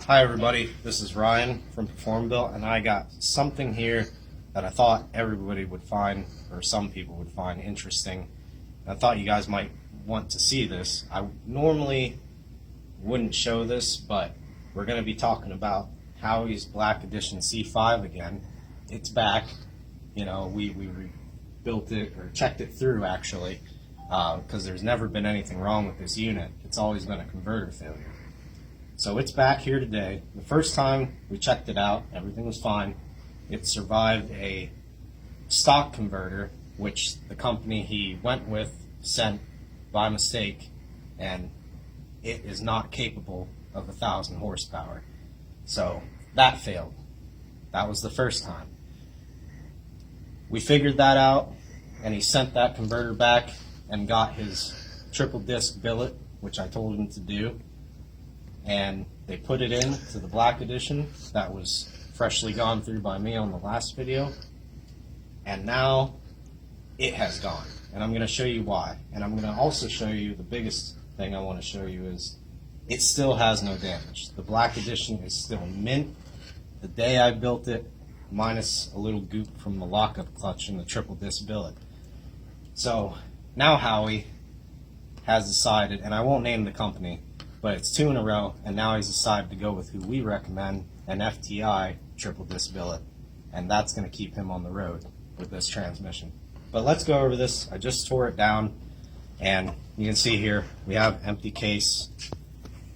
Hi everybody, this is Ryan from PerformaBuilt, and I got something here that I thought everybody would find, or some people would find interesting. I thought you guys might want to see this. I normally wouldn't show this, but we're going to be talking about Howie's Black Edition C5 again. It's back. You know, we rebuilt it, or checked it through actually, because there's never been anything wrong with this unit. It's always been a converter failure. So it's back here today. The first time we checked it out, everything was fine. It survived a stock converter, which the company he went with sent by mistake, and it is not capable of 1,000 horsepower. So that failed. That was the first time. We figured that out, and he sent that converter back and got his triple disc billet, which I told him to do. And they put it in to the Black Edition that was freshly gone through by me on the last video, and now it has gone, and I'm going to show you why. And I'm going to also show you the biggest thing I want to show you is it still has no damage. The Black Edition is still mint the day I built it, minus a little goop from the lockup clutch and the triple disc billet. So now Howie has decided, and I won't name the company, but it's 2 in a row, and now he's decided to go with who we recommend, an FTI triple disc billet, and that's going to keep him on the road with this transmission. But let's go over this. I just tore it down, and you can see here we have empty case,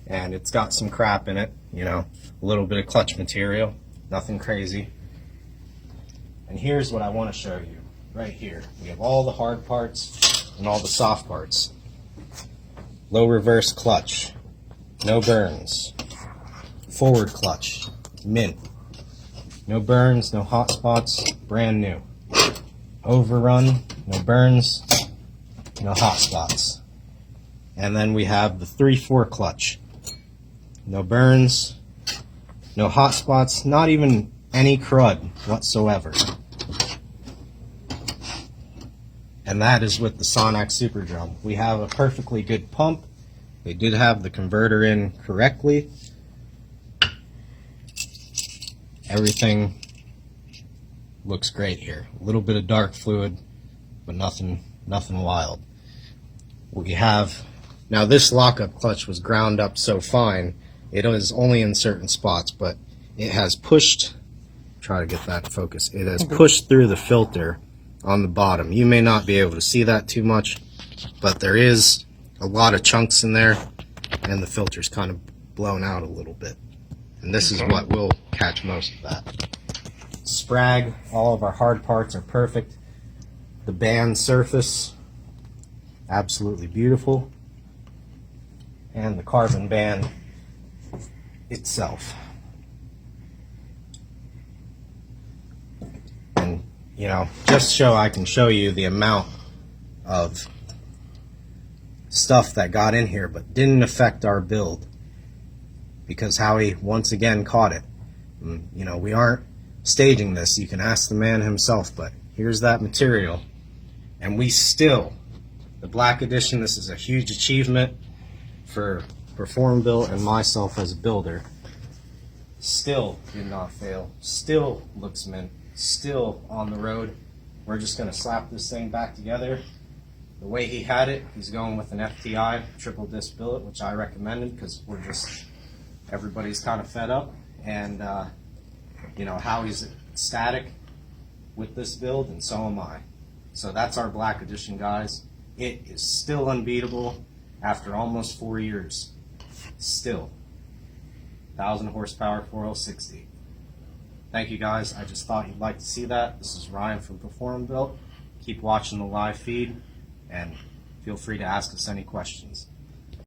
and it's got some crap in it, you know, a little bit of clutch material, nothing crazy. And here's what I want to show you right here. We have all the hard parts and all the soft parts. Low reverse clutch. No burns. Forward clutch, mint. No burns, no hot spots, brand new. Overrun, no burns, no hot spots. And then we have the 3/4 clutch. No burns, no hot spots, not even any crud whatsoever. And that is with the Sonax Super Drum. We have a perfectly good pump. They did have the converter in correctly. Everything looks great here. A little bit of dark fluid, but nothing wild. We have, now this lockup clutch was ground up so fine, it is only in certain spots, but it has pushed, try to get that in focus, it has pushed through the filter on the bottom. You may not be able to see that too much, but there is a lot of chunks in there, and the filter's kind of blown out a little bit. And this is what will catch most of that. Sprag, all of our hard parts are perfect. The band surface, absolutely beautiful. And the carbon band itself. And, you know, just so I can show you the amount of stuff that got in here but didn't affect our build, because Howie once again caught it. You know, we aren't staging this, you can ask the man himself, but here's that material, and we still, the Black Edition, this is a huge achievement for PerformaBuilt and myself as a builder, still did not fail, still looks mint, still on the road. We're just going to slap this thing back together the way he had it. He's going with an FTI triple disc billet, which I recommended because everybody's kind of fed up, and you know, Howie's ecstatic with this build, and so am I. So that's our Black Edition, guys. It is still unbeatable after almost 4 years. Still 1,000 horsepower 4060. Thank you, guys. I just thought you'd like to see that. This is Ryan from PerformaBuilt. Keep watching the live feed, and feel free to ask us any questions.